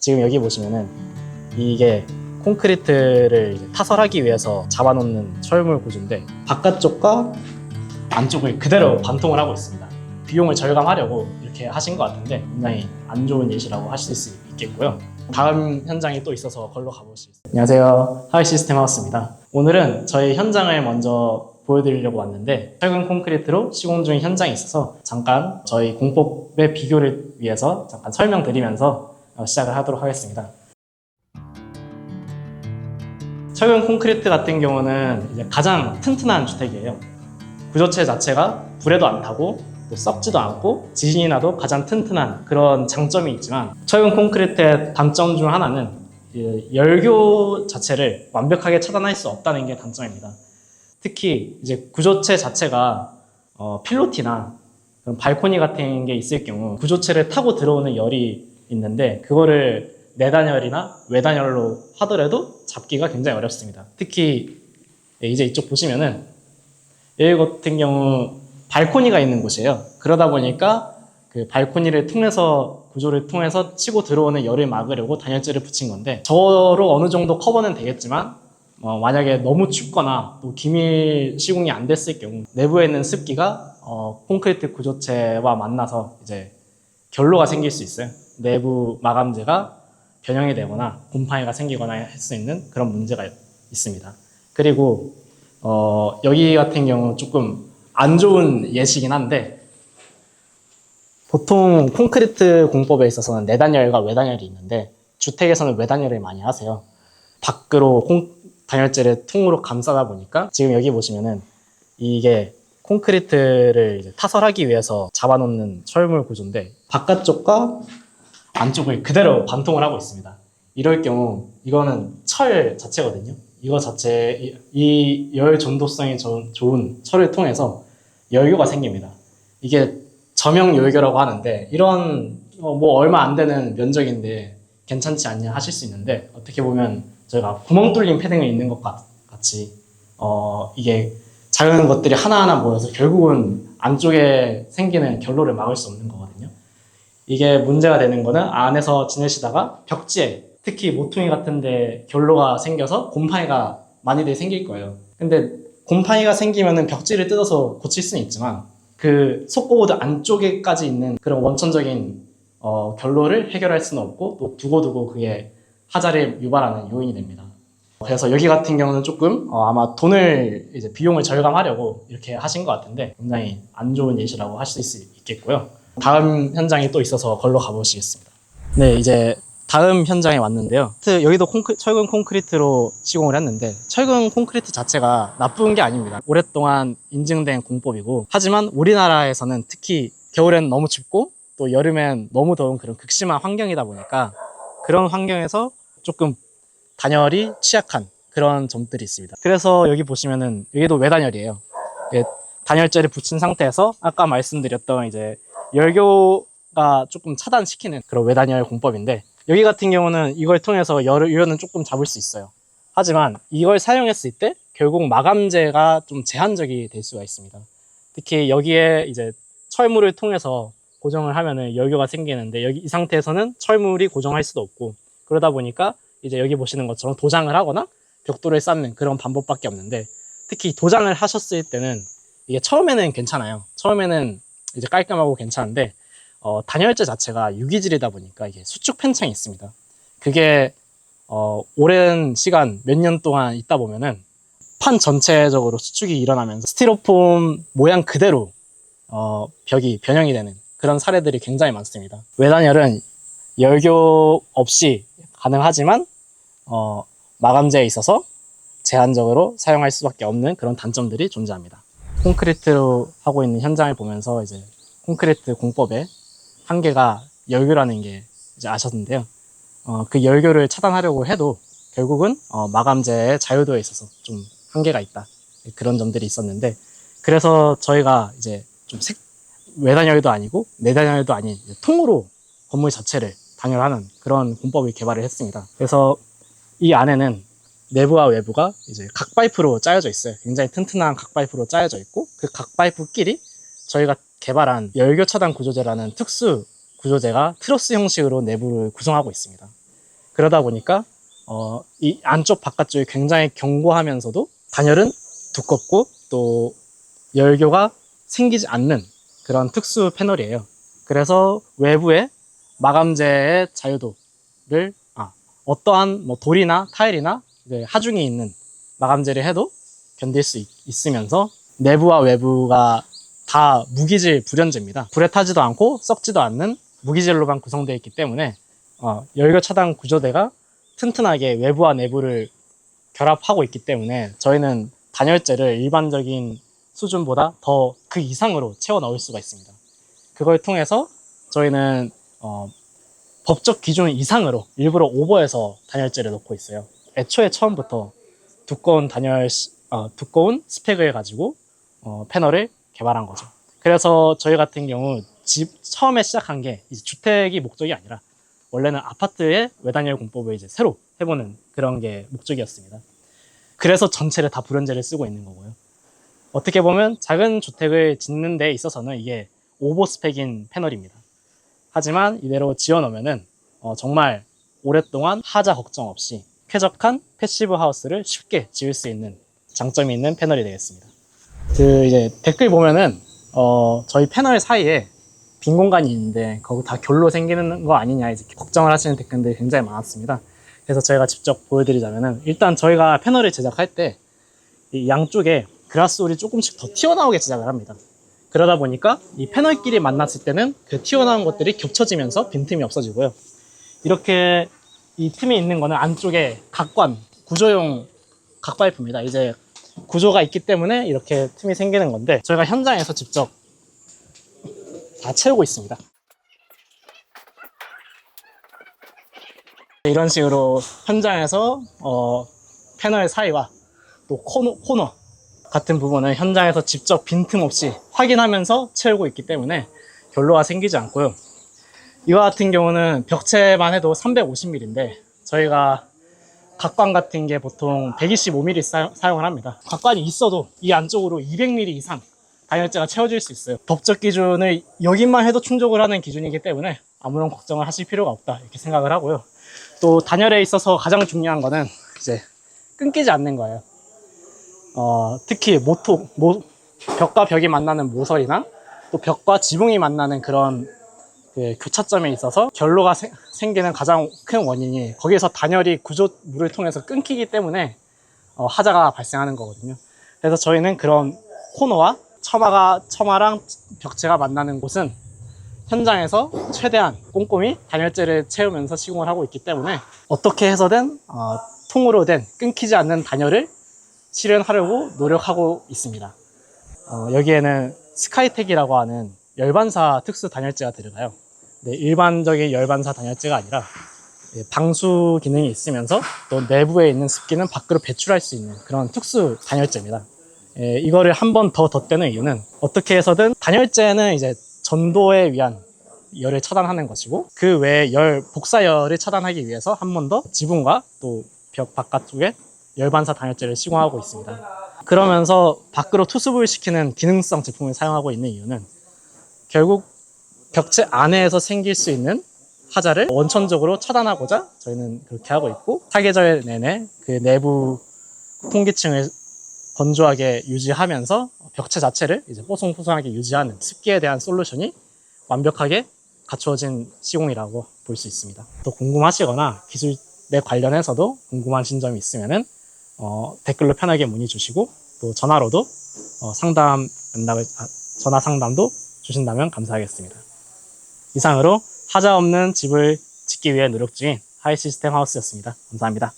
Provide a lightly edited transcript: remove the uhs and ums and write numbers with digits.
지금 여기 보시면은 이게 콘크리트를 이제 타설하기 위해서 잡아놓는 철물 구조인데 바깥쪽과 안쪽을 그대로 관통을 하고 있습니다. 비용을 절감하려고 이렇게 하신 것 같은데 굉장히 안 좋은 예시라고 하실 수 있겠고요. 다음 현장이 또 있어서 걸로 가보시겠습니다. 안녕하세요, 하이 시스템 하우스입니다. 오늘은 저희 현장을 먼저 보여드리려고 왔는데 철근 콘크리트로 시공 중인 현장이 있어서 잠깐 저희 공법의 비교를 위해서 잠깐 설명드리면서 시작을 하도록 하겠습니다. 철근 콘크리트 같은 경우는 이제 가장 튼튼한 주택이에요. 구조체 자체가 불에도 안 타고 또 썩지도 않고 지진이 나도 가장 튼튼한 그런 장점이 있지만 철근 콘크리트의 단점 중 하나는 열교 자체를 완벽하게 차단할 수 없다는 게 단점입니다. 특히 이제 구조체 자체가 필로티나 그런 발코니 같은 게 있을 경우 구조체를 타고 들어오는 열이 있는데 그거를 내단열이나 외단열로 하더라도 잡기가 굉장히 어렵습니다. 특히 이제 이쪽 보시면은 여기 같은 경우 발코니가 있는 곳이에요. 그러다 보니까 그 발코니를 통해서 구조를 통해서 치고 들어오는 열을 막으려고 단열재를 붙인 건데 저로 어느 정도 커버는 되겠지만 만약에 너무 춥거나 또 기밀 시공이 안 됐을 경우 내부에 있는 습기가 콘크리트 구조체와 만나서 이제 결로가 생길 수 있어요. 내부 마감재가 변형이 되거나 곰팡이가 생기거나 할 수 있는 그런 문제가 있습니다. 그리고 여기 같은 경우 조금 안 좋은 예시긴 한데 보통 콘크리트 공법에 있어서는 내단열과 외단열이 있는데 주택에서는 외단열을 많이 하세요. 밖으로 단열재를 통으로 감싸다 보니까 지금 여기 보시면은 이게 콘크리트를 이제 타설하기 위해서 잡아놓는 철물 구조인데 바깥쪽과 안쪽을 그대로 관통을 하고 있습니다. 이럴 경우 이거는 철 자체거든요. 이거 자체 이 열 전도성이 좋은 철을 통해서 열교가 생깁니다. 이게 저명 열교라고 하는데 이런 뭐 얼마 안 되는 면적인데 괜찮지 않냐 하실 수 있는데 어떻게 보면 저희가 구멍 뚫린 패딩을 입는 것 같이 이게 작은 것들이 하나하나 모여서 결국은 안쪽에 생기는 결로를 막을 수 없는 거거든요. 이게 문제가 되는 거는 안에서 지내시다가 벽지에 특히 모퉁이 같은데 결로가 생겨서 곰팡이가 많이들 생길 거예요. 근데 곰팡이가 생기면은 벽지를 뜯어서 고칠 수는 있지만 그 속고보드 안쪽에까지 있는 그런 원천적인 결로를 해결할 수는 없고 또 두고두고 그게 하자를 유발하는 요인이 됩니다. 그래서 여기 같은 경우는 조금 아마 돈을 이제 비용을 절감하려고 이렇게 하신 것 같은데 굉장히 안 좋은 예시라고 하실 수 있겠고요. 다음 현장이 또 있어서 걸로 가보시겠습니다. 네, 이제 다음 현장에 왔는데요. 여기도 철근 콘크리트로 시공을 했는데 철근 콘크리트 자체가 나쁜 게 아닙니다. 오랫동안 인증된 공법이고 하지만 우리나라에서는 특히 겨울엔 너무 춥고 또 여름엔 너무 더운 그런 극심한 환경이다 보니까 그런 환경에서 조금 단열이 취약한 그런 점들이 있습니다. 그래서 여기 보시면은 여기도 외단열이에요. 단열재를 붙인 상태에서 아까 말씀드렸던 이제 열교가 조금 차단시키는 그런 외단열 공법인데 여기 같은 경우는 이걸 통해서 열은 조금 잡을 수 있어요. 하지만 이걸 사용했을 때 결국 마감재가 좀 제한적이 될 수가 있습니다. 특히 여기에 이제 철물을 통해서 고정을 하면은 열교가 생기는데 이 상태에서는 철물이 고정할 수도 없고 그러다 보니까 이제 여기 보시는 것처럼 도장을 하거나 벽돌을 쌓는 그런 방법밖에 없는데 특히 도장을 하셨을 때는 이게 처음에는 괜찮아요. 처음에는 이제 깔끔하고 괜찮은데 단열재 자체가 유기질이다 보니까 이게 수축 팽창이 있습니다. 그게 오랜 시간 몇 년 동안 있다 보면은 판 전체적으로 수축이 일어나면서 스티로폼 모양 그대로 벽이 변형이 되는 그런 사례들이 굉장히 많습니다. 외단열은 열교 없이 가능하지만 마감재에 있어서 제한적으로 사용할 수밖에 없는 그런 단점들이 존재합니다. 콘크리트로 하고 있는 현장을 보면서 이제 콘크리트 공법의 한계가 열교라는 게 이제 아셨는데요. 그 열교를 차단하려고 해도 결국은 마감재의 자유도에 있어서 좀 한계가 있다. 그런 점들이 있었는데 그래서 저희가 이제 좀 외단열도 아니고 내단열도 아닌 통으로 건물 자체를 단열하는 그런 공법을 개발을 했습니다. 그래서 이 안에는 내부와 외부가 이제 각파이프로 짜여져 있어요. 굉장히 튼튼한 각파이프로 짜여져 있고 그 각파이프끼리 저희가 개발한 열교 차단 구조재라는 특수 구조재가 트러스 형식으로 내부를 구성하고 있습니다. 그러다 보니까 이 안쪽 바깥쪽이 굉장히 견고하면서도 단열은 두껍고 또 열교가 생기지 않는 그런 특수 패널이에요. 그래서 외부에 마감재의 자유도를 어떠한 뭐 돌이나 타일이나 하중이 있는 마감재를 해도 견딜 수 있으면서 내부와 외부가 다 무기질 불연재입니다. 불에 타지도 않고 썩지도 않는 무기질로만 구성되어 있기 때문에 열교 차단 구조대가 튼튼하게 외부와 내부를 결합하고 있기 때문에 저희는 단열재를 일반적인 수준보다 더 그 이상으로 채워 넣을 수가 있습니다. 그걸 통해서 저희는 법적 기준 이상으로 일부러 오버해서 단열재를 넣고 있어요. 애초에 처음부터 두꺼운 두꺼운 스펙을 가지고 패널을 개발한 거죠. 그래서 저희 같은 경우 처음에 시작한 게 이제 주택이 목적이 아니라 원래는 아파트의 외단열 공법을 이제 새로 해보는 그런 게 목적이었습니다. 그래서 전체를 다 불연재를 쓰고 있는 거고요. 어떻게 보면 작은 주택을 짓는 데 있어서는 이게 오버 스펙인 패널입니다. 하지만 이대로 지어놓으면은 정말 오랫동안 하자 걱정 없이 쾌적한 패시브 하우스를 쉽게 지을 수 있는 장점이 있는 패널이 되겠습니다. 이제 댓글 보면은 저희 패널 사이에 빈 공간이 있는데 거기 다 결로 생기는 거 아니냐 이제 걱정을 하시는 댓글들이 굉장히 많았습니다. 그래서 저희가 직접 보여드리자면은 일단 저희가 패널을 제작할 때 이 양쪽에 그라스홀이 조금씩 더 튀어나오게 제작을 합니다. 그러다 보니까 이 패널끼리 만났을 때는 그 튀어나온 것들이 겹쳐지면서 빈틈이 없어지고요. 이렇게 이 틈이 있는 거는 안쪽에 각관, 구조용 각파이프입니다. 이제 구조가 있기 때문에 이렇게 틈이 생기는 건데 저희가 현장에서 직접 다 채우고 있습니다. 이런 식으로 현장에서 패널 사이와 또 코너 같은 부분을 현장에서 직접 빈틈없이 확인하면서 채우고 있기 때문에 결로가 생기지 않고요. 이와 같은 경우는 벽체만 해도 350mm인데 저희가 각관 같은 게 보통 125mm 사용을 합니다. 각관이 있어도 이 안쪽으로 200mm 이상 단열재가 채워질 수 있어요. 법적 기준을 여기만 해도 충족을 하는 기준이기 때문에 아무런 걱정을 하실 필요가 없다 이렇게 생각을 하고요. 또 단열에 있어서 가장 중요한 거는 이제 끊기지 않는 거예요. 특히 벽과 벽이 만나는 모서리나 또 벽과 지붕이 만나는 그런 그 교차점에 있어서 결로가 생기는 가장 큰 원인이 거기에서 단열이 구조물을 통해서 끊기기 때문에 하자가 발생하는 거거든요. 그래서 저희는 그런 코너와 처마랑 벽체가 만나는 곳은 현장에서 최대한 꼼꼼히 단열재를 채우면서 시공을 하고 있기 때문에 어떻게 해서든 통으로 된 끊기지 않는 단열을 실현하려고 노력하고 있습니다. 여기에는 스카이텍이라고 하는 열반사 특수 단열재가 들어가요. 네, 일반적인 열반사 단열재가 아니라 방수 기능이 있으면서 또 내부에 있는 습기는 밖으로 배출할 수 있는 그런 특수 단열재입니다. 이거를 한 번 더 덧대는 이유는 어떻게 해서든 단열재는 이제 전도에 위한 열을 차단하는 것이고 그 외에 복사열을 차단하기 위해서 한 번 더 지붕과 또 벽 바깥쪽에 열반사 단열재를 시공하고 있습니다. 그러면서 밖으로 투습을 시키는 기능성 제품을 사용하고 있는 이유는 결국 벽체 안에서 생길 수 있는 하자를 원천적으로 차단하고자 저희는 그렇게 하고 있고 사계절 내내 그 내부 통기층을 건조하게 유지하면서 벽체 자체를 이제 뽀송뽀송하게 유지하는 습기에 대한 솔루션이 완벽하게 갖추어진 시공이라고 볼 수 있습니다. 또 궁금하시거나 기술에 관련해서도 궁금한 점이 있으면은 댓글로 편하게 문의 주시고 또 전화로도 전화 상담도 주신다면 감사하겠습니다. 이상으로 하자 없는 집을 짓기 위해 노력 중인 하이시스템 하우스였습니다. 감사합니다.